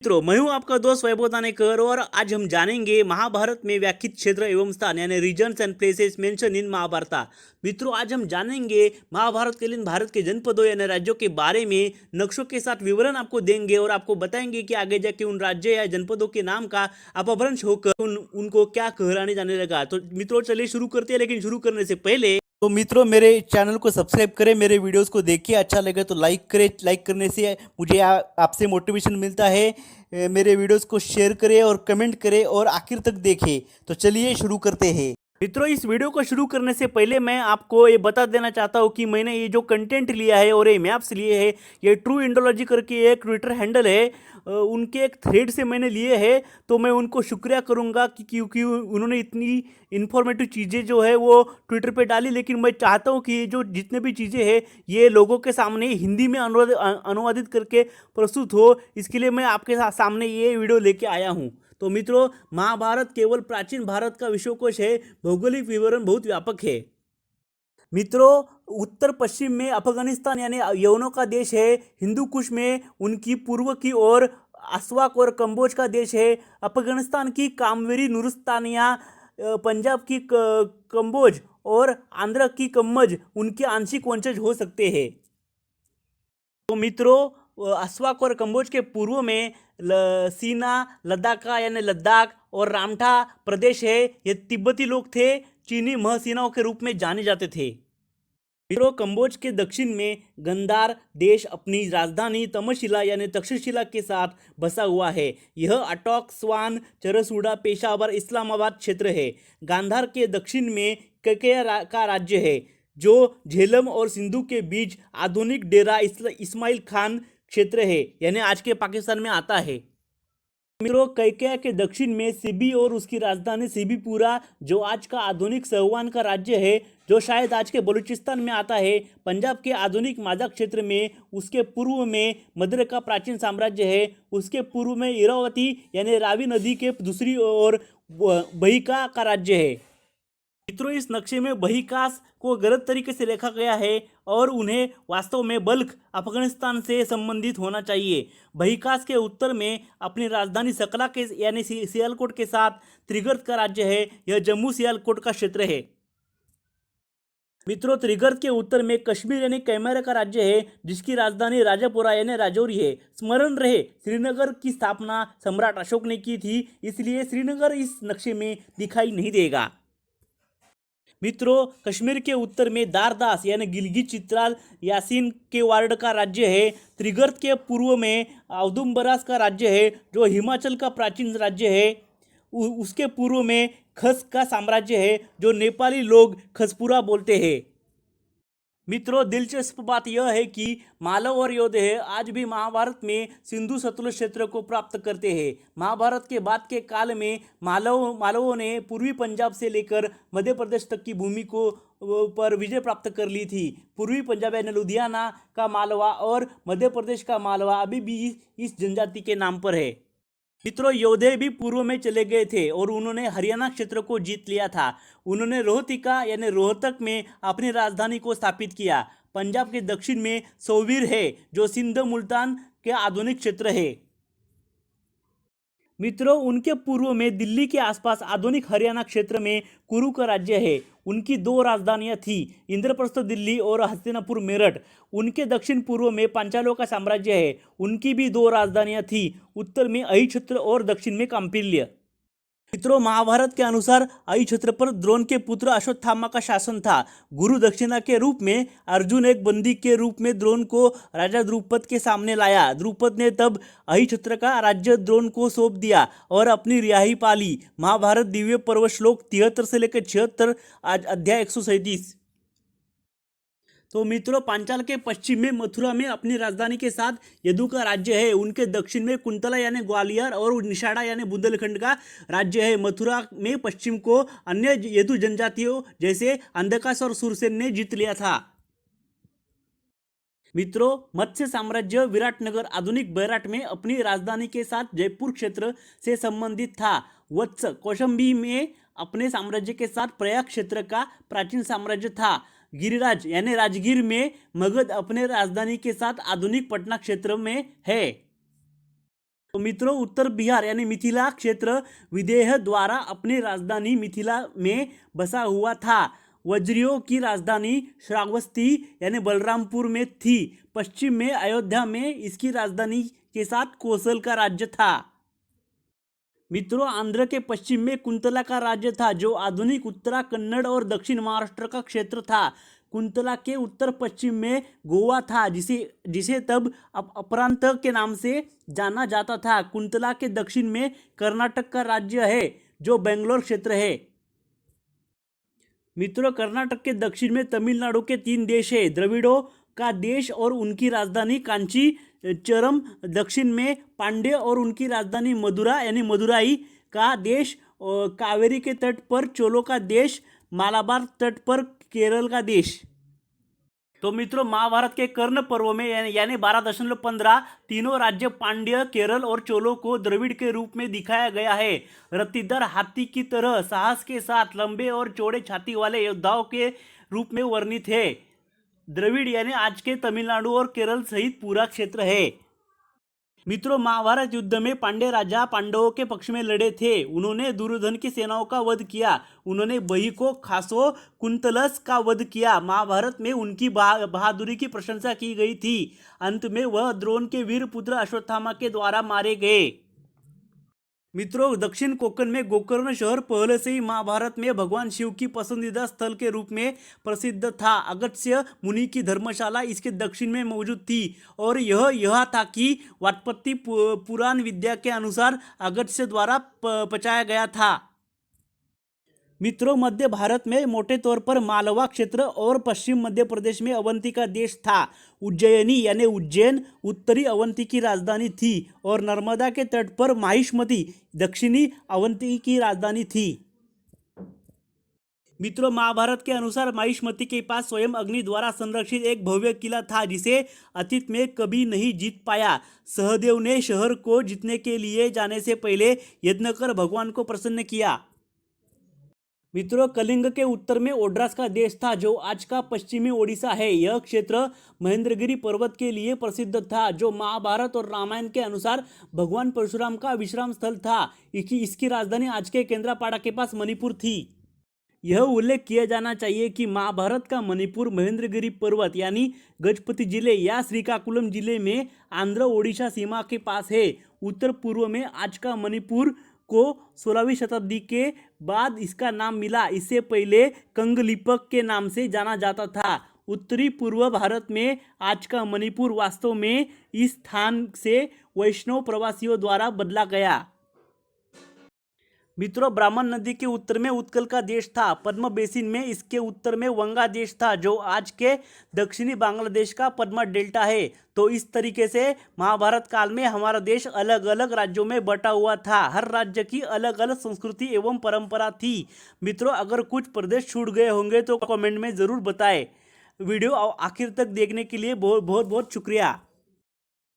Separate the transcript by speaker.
Speaker 1: मित्रों, मैं हूं आपका दोस्त वैभव दानेकर और आज हम जानेंगे महाभारत में व्याख्यित क्षेत्र एवं स्थान यानी regions and places mention in Mahabharata. मित्रों, आज हम जानेंगे महाभारत कालीन भारत के जनपदों यानी राज्यों के बारे में नक्शों के साथ विवरण आपको देंगे और आपको बताएंगे कि आगे जाके उन राज्य या जनपदों के नाम का अपभ्रंश होकर उनको क्या कहलाने जाने लगा। तो मित्रों, चलिए शुरू करते हैं, लेकिन शुरू करने से पहले तो मित्रों मेरे चैनल को सब्सक्राइब करें, मेरे वीडियोस को देखिए, अच्छा लगे तो लाइक करें। लाइक करने से मुझे आपसे मोटिवेशन मिलता है। मेरे वीडियोस को शेयर करें और कमेंट करें और आखिर तक देखें। तो चलिए शुरू करते हैं। मित्रों, इस वीडियो को शुरू करने से पहले मैं आपको ये बता देना चाहता हूँ कि मैंने ये जो कंटेंट लिया है और ये मैप्स लिए हैं, ये ट्रू इंडोलॉजी करके एक ट्विटर हैंडल है, उनके एक थ्रेड से मैंने लिए हैं। तो मैं उनको शुक्रिया करूँगा कि क्योंकि उन्होंने इतनी इन्फॉर्मेटिव चीज़ें जो है वो ट्विटर पे डाली। लेकिन मैं चाहता हूँ कि ये जो जितने भी चीज़ें हैं ये लोगों के सामने हिंदी में अनुवादित करके प्रस्तुत हो, इसके लिए मैं आपके सामने ये वीडियो लेके आया हूँ। तो मित्रों, महाभारत केवल प्राचीन भारत का विश्वकोश है, भौगोलिक विवरण बहुत व्यापक है। मित्रों, उत्तर पश्चिम में अफगानिस्तान यानी यवनों का देश है। हिंदू कुश में उनकी पूर्व की ओर अस्वाक और कंबोज का देश है। अफगानिस्तान की कामवेरी नुरस्तानिया, पंजाब की कंबोज और आंध्र की कम्मज उनके आंशिक वंशज हो सकते हैं। तो मित्रों, अस्वाक और कंबोज के पूर्व में सीना, लद्दाखा यानी लद्दाख और रामठा प्रदेश है। ये तिब्बती लोग थे, चीनी महसीनाओं के रूप में जाने जाते थे। मित्रों, कंबोज के दक्षिण में गंधार देश अपनी राजधानी तमशिला यानी तक्षशिला के साथ बसा हुआ है। यह अटोक, स्वान, चरसुड़ा, पेशावर, इस्लामाबाद क्षेत्र है। गांधार के दक्षिण में ककेया का राज्य है, जो झेलम और सिंधु के बीच आधुनिक डेरा इस्माइल खान क्षेत्र है, यानी आज के पाकिस्तान में आता है। मित्रों, कैकेया के दक्षिण में सिबी और उसकी राजधानी सिबीपुरा, जो आज का आधुनिक सहवान का राज्य है, जो शायद आज के बलूचिस्तान में आता है। पंजाब के आधुनिक माझा क्षेत्र में उसके पूर्व में मद्र का प्राचीन साम्राज्य है। उसके पूर्व में इरावती यानी रावी नदी के दूसरी ओर बहिका का राज्य है। मित्रों, इस नक्शे में बहिकास को गलत तरीके से लिखा गया है और उन्हें वास्तव में बल्ख अफगानिस्तान से संबंधित होना चाहिए। बहिकास के उत्तर में अपनी राजधानी सकला के यानी सियालकोट के साथ त्रिगर्त का राज्य है। यह जम्मू सियालकोट का क्षेत्र है। मित्रों, त्रिगर्त के उत्तर में कश्मीर यानी कैमरा का राज्य है, जिसकी राजधानी राजापुरा यानी राजौरी है। स्मरण रहे, श्रीनगर की स्थापना सम्राट अशोक ने की थी, इसलिए श्रीनगर इस नक्शे में दिखाई नहीं देगा। मित्रों, कश्मीर के उत्तर में दारदास यानी गिलगित चित्राल यासीन के वार्ड का राज्य है। त्रिगर्त के पूर्व में औदुम्बरास का राज्य है, जो हिमाचल का प्राचीन राज्य है। उसके पूर्व में खस का साम्राज्य है, जो नेपाली लोग खसपुरा बोलते हैं। मित्रों, दिलचस्प बात यह है कि मालव और योधे आज भी महाभारत में सिंधु सतलुज क्षेत्र को प्राप्त करते हैं। महाभारत के बाद के काल में मालवों ने पूर्वी पंजाब से लेकर मध्य प्रदेश तक की भूमि को पर विजय प्राप्त कर ली थी। पूर्वी पंजाब यानी लुधियाना का मालवा और मध्य प्रदेश का मालवा अभी भी इस जनजाति के नाम पर है। मित्रों, योधे भी पूर्व में चले गए थे और उन्होंने हरियाणा क्षेत्र को जीत लिया था। उन्होंने रोहतिका यानी रोहतक में अपनी राजधानी को स्थापित किया। पंजाब के दक्षिण में सोवीर है, जो सिंध मुल्तान के आधुनिक क्षेत्र है। मित्रों, उनके पूर्व में दिल्ली के आसपास आधुनिक हरियाणा क्षेत्र में कुरु का राज्य है। उनकी दो राजधानियां थी, इंद्रप्रस्थ दिल्ली और हस्तिनापुर मेरठ। उनके दक्षिण पूर्व में पांचालों का साम्राज्य है, उनकी भी दो राजधानियां थी, उत्तर में अहिछत्र और दक्षिण में कांपिल्य। मित्रों, महाभारत के अनुसार अहिछत्र पर द्रोण के पुत्र अश्वत्थामा का शासन था। गुरु दक्षिणा के रूप में अर्जुन एक बंदी के रूप में द्रोण को राजा द्रुपद के सामने लाया। द्रुपद ने तब अहिछत्र का राज्य द्रोण को सौंप दिया और अपनी रिहाई पा ली। महाभारत दिव्य पर्व श्लोक 73 से लेकर 76, आज अध्याय 137। तो मित्रों, पांचाल के पश्चिम में मथुरा में अपनी राजधानी के साथ यदु का राज्य है। उनके दक्षिण में कुंतला यानी ग्वालियर और निषाड़ा यानी बुंदेलखंड का राज्य है। मथुरा में पश्चिम को अन्य यदु जनजातियों जैसे अंधकास और सुरसेन ने जीत लिया था। मित्रों, मत्स्य साम्राज्य विराटनगर आधुनिक बैराट में अपनी राजधानी के साथ जयपुर क्षेत्र से संबंधित था। वत्स कौशंबी में अपने साम्राज्य के साथ प्रयाग क्षेत्र का प्राचीन साम्राज्य था। गिरिराज यानी राजगीर में मगध अपने राजधानी के साथ आधुनिक पटना क्षेत्र में है। तो मित्रों उत्तर बिहार यानी मिथिला क्षेत्र विदेह द्वारा अपनी राजधानी मिथिला में बसा हुआ था। वज्रियों की राजधानी श्रावस्ती यानी बलरामपुर में थी। पश्चिम में अयोध्या में इसकी राजधानी के साथ कौशल का राज्य था। मित्रों आंध्र के पश्चिम में कुंतला का राज्य था जो आधुनिक उत्तरा कन्नड़ और दक्षिण महाराष्ट्र का क्षेत्र था। कुंतला के उत्तर पश्चिम में गोवा था जिसे जिसे तब अपरांत के नाम से जाना जाता था। कुंतला के दक्षिण में कर्नाटक का राज्य है जो बेंगलोर क्षेत्र है। मित्रों कर्नाटक के दक्षिण में तमिलनाडु के 3 देश है, द्रविड़ों का देश और उनकी राजधानी कांची चरम, दक्षिण में पांड्य और उनकी राजधानी मदुरा यानी मदुराई का देश, कावेरी के तट पर चोलों का देश, मालाबार तट पर केरल का देश। तो मित्रों महाभारत के कर्ण पर्व में यानी 12.15 तीनों राज्य पांड्य, केरल और चोलों को द्रविड़ के रूप में दिखाया गया है। रत्तीदार हाथी की तरह साहस के साथ लंबे और चौड़े छाती वाले योद्धाओं के रूप में वर्णित है। द्रविड़ यानी आज के तमिलनाडु और केरल सहित पूरा क्षेत्र है। मित्रों महाभारत युद्ध में पांड्य राजा पांडवों के पक्ष में लड़े थे। उन्होंने दुर्योधन की सेनाओं का वध किया। उन्होंने बहिको, खासो, कुंतलस का वध किया। महाभारत में उनकी बहादुरी की प्रशंसा की गई थी। अंत में वह द्रोण के वीर पुत्र अश्वत्थामा के द्वारा मारे गए। मित्रों दक्षिण कोंकण में गोकर्ण शहर पहले से ही महाभारत में भगवान शिव की पसंदीदा स्थल के रूप में प्रसिद्ध था। अगस्त्य मुनि की धर्मशाला इसके दक्षिण में मौजूद थी और यह था कि वात्पत्ति पुराण विद्या के अनुसार अगस्त्य द्वारा पचाया गया था। मित्रों मध्य भारत में मोटे तौर पर मालवा क्षेत्र और पश्चिम मध्य प्रदेश में अवंती का देश था। उज्जयिनी यानी उज्जैन उत्तरी अवंती की राजधानी थी और नर्मदा के तट पर माहिष्मती दक्षिणी अवंती की राजधानी थी। मित्रों महाभारत के अनुसार माहिष्मती के पास स्वयं अग्नि द्वारा संरक्षित एक भव्य किला था जिसे अतीत में कभी नहीं जीत पाया। सहदेव ने शहर को जीतने के लिए जाने से पहले यत्न कर भगवान को प्रसन्न किया। मित्रों कलिंग के उत्तर में ओड्रास का देश था जो आज का पश्चिमी ओडिशा है। यह क्षेत्र महेंद्रगिरी पर्वत के लिए प्रसिद्ध था जो महाभारत और रामायण के अनुसार भगवान परशुराम का विश्राम स्थल था। इसकी राजधानी आज के केंद्रापाड़ा के पास मणिपुर थी। यह उल्लेख किया जाना चाहिए कि महाभारत का मणिपुर महेंद्रगिरी पर्वत यानी गजपति जिले या श्रीकाकुलम जिले में आंध्र ओडिशा सीमा के पास है। उत्तर पूर्व में आज का मणिपुर को 16वीं शताब्दी के बाद इसका नाम मिला। इससे पहले कंगलीपक के नाम से जाना जाता था। उत्तरी पूर्व भारत में आज का मणिपुर वास्तव में इस स्थान से वैष्णव प्रवासियों द्वारा बदला गया। मित्रों ब्राह्मण नदी के उत्तर में उत्कल का देश था। पद्मा बेसिन में इसके उत्तर में वंगा देश था जो आज के दक्षिणी बांग्लादेश का पद्मा डेल्टा है। तो इस तरीके से महाभारत काल में हमारा देश अलग अलग राज्यों में बटा हुआ था। हर राज्य की अलग अलग संस्कृति एवं परंपरा थी। मित्रों अगर कुछ प्रदेश छूट गए होंगे तो कमेंट में ज़रूर बताएं। वीडियो आखिर तक देखने के लिए बहुत बहुत शुक्रिया।